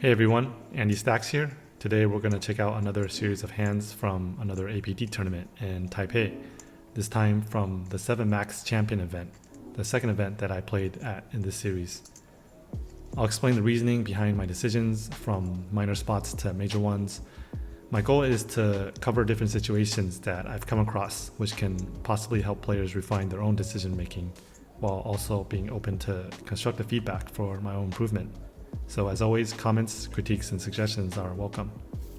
Hey everyone, Andy Stacks here. Today we're going to check out another series of hands from another APT tournament in Taipei, this time from the 7 Max Champion event, the second event that I played at in this series. I'll explain the reasoning behind my decisions from minor spots to major ones. My goal is to cover different situations that I've come across which can possibly help players refine their own decision making while also being open to constructive feedback for my own improvement. So as always, comments, critiques, and suggestions are welcome.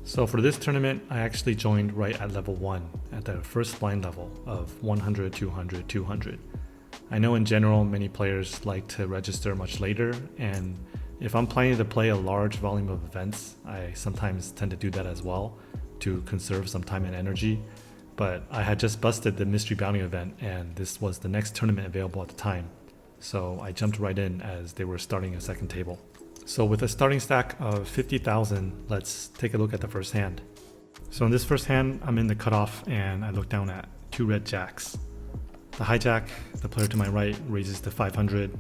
So for this tournament, I actually joined right at level 1, at the first blind level of 100, 200, 200. I know in general many players like to register much later, and if I'm planning to play a large volume of events, I sometimes tend to do that as well to conserve some time and energy. But I had just busted the mystery bounty event, and this was the next tournament available at the time. So I jumped right in as they were starting a second table. So with a starting stack of 50,000, let's take a look at the first hand. So in this first hand, I'm in the cutoff and I look down at 2 red jacks. The hijack, the player to my right, raises to 500.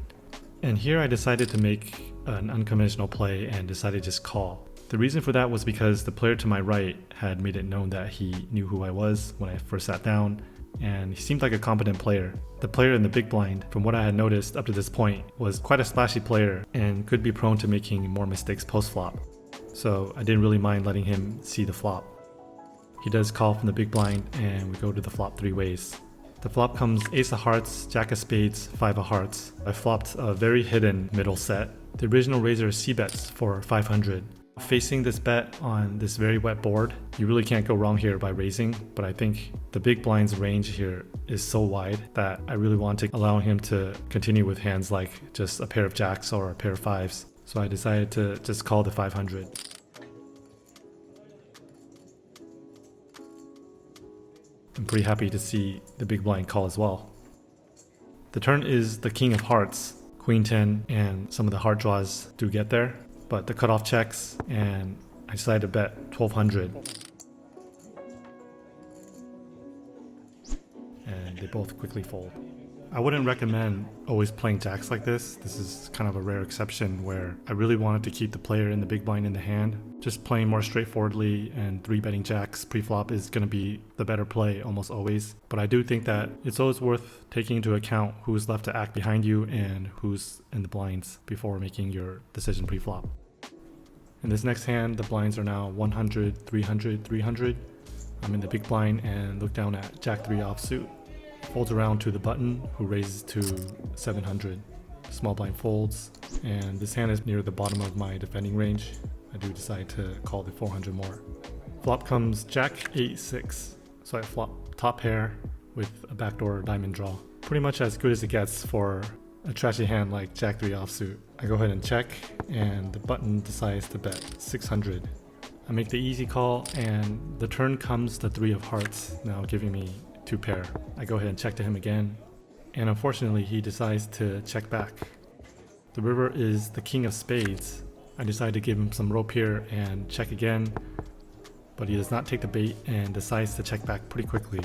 And here I decided to make an unconventional play and decided to just call. The reason for that was because the player to my right had made it known that he knew who I was when I first sat down, and he seemed like a competent player. The player in the big blind, from what I had noticed up to this point, was quite a splashy player and could be prone to making more mistakes post-flop. So I didn't really mind letting him see the flop. He does call from the big blind and we go to the flop 3 ways. The flop comes ace of hearts, jack of spades, 5 of hearts. I flopped a very hidden middle set. The original raiser c-bets for 500. Facing this bet on this very wet board, you really can't go wrong here by raising, but I think the big blind's range here is so wide that I really want to allow him to continue with hands like just a pair of jacks or a pair of 5s. So I decided to just call the 500. I'm pretty happy to see the big blind call as well. The turn is the king of hearts, queen 10, and some of the heart draws do get there. But the cutoff checks, and I decided to bet 1200. And they both quickly fold. I wouldn't recommend always playing jacks like this. This is kind of a rare exception where I really wanted to keep the player in the big blind in the hand. Just playing more straightforwardly and 3-betting jacks pre-flop is going to be the better play almost always. But I do think that it's always worth taking into account who's left to act behind you and who's in the blinds before making your decision pre-flop. In this next hand, the blinds are now 100, 300, 300. I'm in the big blind and look down at jack 3 offsuit. Folds around to the button, who raises to 700. Small blind folds, and this hand is near the bottom of my defending range. I do decide to call the 400 more. Flop comes jack 8-6, so I flop top pair with a backdoor diamond draw. Pretty much as good as it gets for a trashy hand like jack 3 offsuit. I go ahead and check, and the button decides to bet 600. I make the easy call, and the turn comes the 3 of hearts, now giving me 2 pair. I go ahead and check to him again, and unfortunately he decides to check back. The river is the king of spades. I decide to give him some rope here and check again, but he does not take the bait and decides to check back pretty quickly.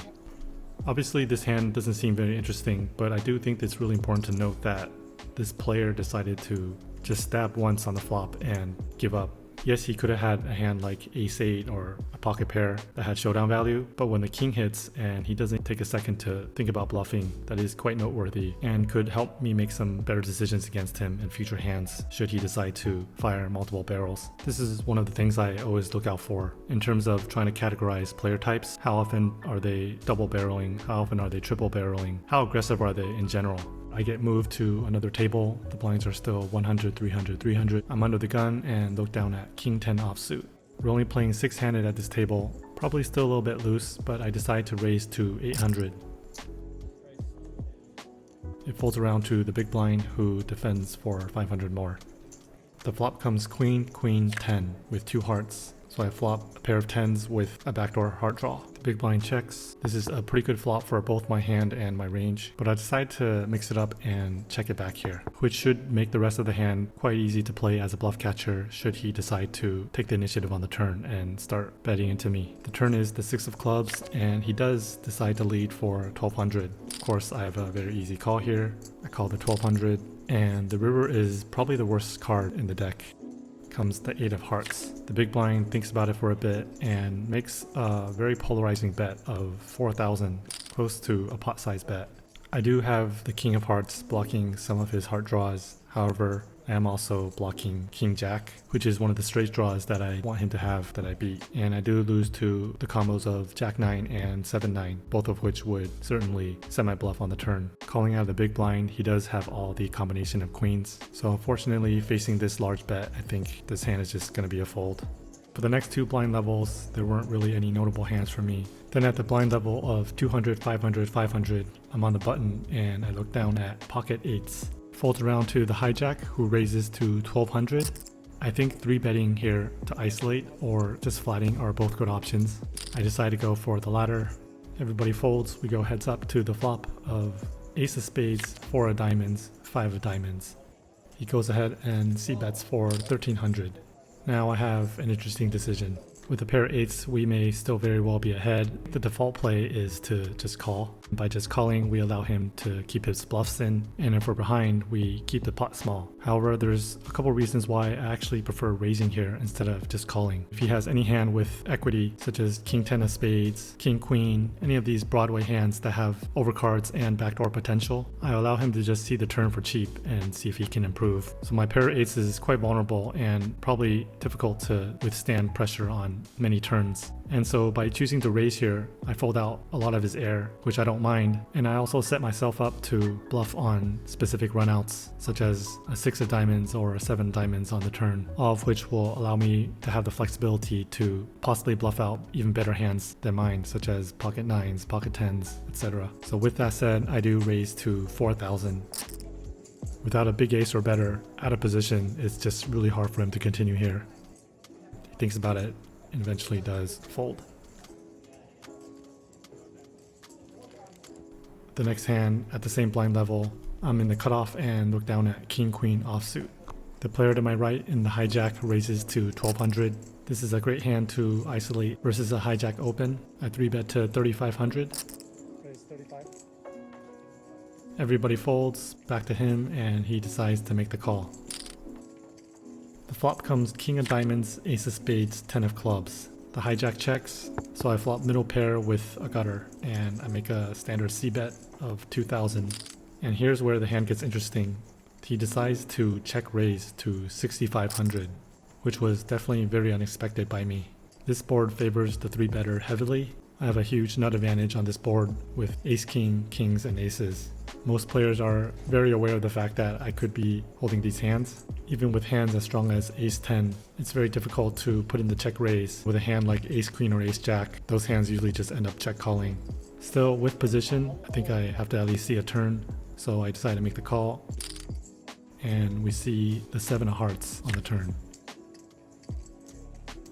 Obviously this hand doesn't seem very interesting, but I do think it's really important to note that this player decided to just stab once on the flop and give up. Yes, he could have had a hand like ace-8 or a pocket pair that had showdown value, but when the king hits and he doesn't take a second to think about bluffing, that is quite noteworthy and could help me make some better decisions against him in future hands should he decide to fire multiple barrels. This is one of the things I always look out for in terms of trying to categorize player types. How often are they double barreling? How often are they triple barreling? How aggressive are they in general? I get moved to another table. The blinds are still 100, 300, 300. I'm under the gun and look down at king 10 offsuit. We're only playing 6-handed at this table. Probably still a little bit loose, but I decide to raise to 800. It folds around to the big blind, who defends for 500 more. The flop comes queen, queen, 10 with 2 hearts. So I flop a pair of 10s with a backdoor heart draw. The big blind checks. This is a pretty good flop for both my hand and my range, but I decide to mix it up and check it back here, which should make the rest of the hand quite easy to play as a bluff catcher should he decide to take the initiative on the turn and start betting into me. The turn is the 6 of clubs, and he does decide to lead for 1200. Of course, I have a very easy call here. I call the 1200, and the river is probably the worst card in the deck. comes the 8 of hearts. The big blind thinks about it for a bit and makes a very polarizing bet of 4,000, close to a pot-sized bet. I do have the king of hearts blocking some of his heart draws. However, I am also blocking king jack, which is one of the straight draws that I want him to have that I beat. And I do lose to the combos of jack 9 and 7-9, both of which would certainly set my bluff on the turn. Calling out the big blind, he does have all the combination of queens. So unfortunately, facing this large bet, I think this hand is just going to be a fold. For the next 2 blind levels, there weren't really any notable hands for me. Then at the blind level of 200, 500, 500, I'm on the button and I look down at pocket 8s. Folds around to the hijack, who raises to 1200. I think 3-betting here to isolate or just flatting are both good options. I decide to go for the latter. Everybody folds. We go heads up to the flop of ace of spades, 4 of diamonds, 5 of diamonds. He goes ahead and c-bets for 1300. Now I have an interesting decision. With a pair of 8s, we may still very well be ahead. The default play is to just call. By just calling, we allow him to keep his bluffs in, and if we're behind, we keep the pot small. However, there's a couple reasons why I actually prefer raising here instead of just calling. If he has any hand with equity, such as king 10 of spades, king queen, any of these Broadway hands that have overcards and backdoor potential, I allow him to just see the turn for cheap and see if he can improve. So my pair of 8s is quite vulnerable and probably difficult to withstand pressure on many turns. And so by choosing to raise here, I fold out a lot of his air, which I don't mind, and I also set myself up to bluff on specific runouts, such as a 6 of diamonds or a 7 of diamonds on the turn, all of which will allow me to have the flexibility to possibly bluff out even better hands than mine, such as pocket 9s, pocket 10s, etc. So with that said, I do raise to 4,000. Without a big ace or better, out of position, it's just really hard for him to continue here. He thinks about it and eventually does fold. The next hand, at the same blind level, I'm in the cutoff and look down at king queen offsuit. The player to my right in the hijack raises to 1200. This is a great hand to isolate versus a hijack open. I 3-bet to 3500. Everybody folds, back to him, and he decides to make the call. The flop comes king of diamonds, ace of spades, 10 of clubs. The hijack checks, so I flop middle pair with a gutter, and I make a standard c-bet of 2000. And here's where the hand gets interesting. He decides to check raise to 6500, which was definitely very unexpected by me. This board favors the 3-better heavily. I have a huge nut advantage on this board with ace king, kings, and aces. Most players are very aware of the fact that I could be holding these hands. Even with hands as strong as ace 10, it's very difficult to put in the check raise. With a hand like ace queen or ace jack, those hands usually just end up check calling. Still, with position, I think I have to at least see a turn, so I decide to make the call. And we see the 7 of hearts on the turn.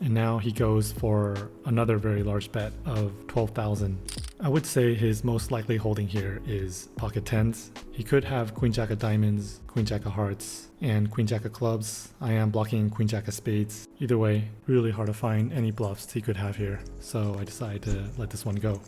And now he goes for another very large bet of 12,000. I would say his most likely holding here is pocket 10s. He could have queen jack of diamonds, queen jack of hearts, and queen jack of clubs. I am blocking queen jack of spades. Either way, really hard to find any bluffs he could have here, so I decided to let this one go.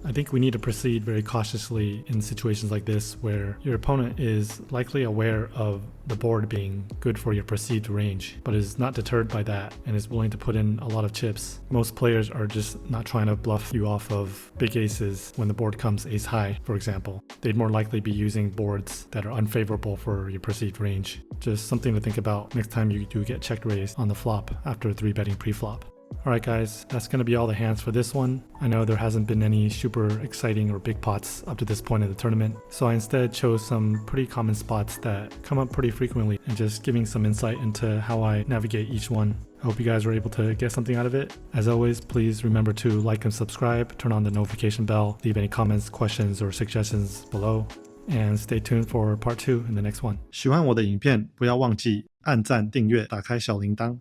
I think we need to proceed very cautiously in situations like this where your opponent is likely aware of the board being good for your perceived range, but is not deterred by that and is willing to put in a lot of chips. Most players are just not trying to bluff you off of big aces when the board comes ace high, for example. They'd more likely be using boards that are unfavorable for your perceived range. Just something to think about next time you do get check raised on the flop after 3-betting pre-flop. Alright guys, that's going to be all the hands for this one. I know there hasn't been any super exciting or big pots up to this point in the tournament, so I instead chose some pretty common spots that come up pretty frequently and just giving some insight into how I navigate each one. I hope you guys were able to get something out of it. As always, please remember to like and subscribe, turn on the notification bell, leave any comments, questions, or suggestions below, and stay tuned for part 2 in the next one. 喜欢我的影片，不要忘记按赞、订阅、打开小铃铛。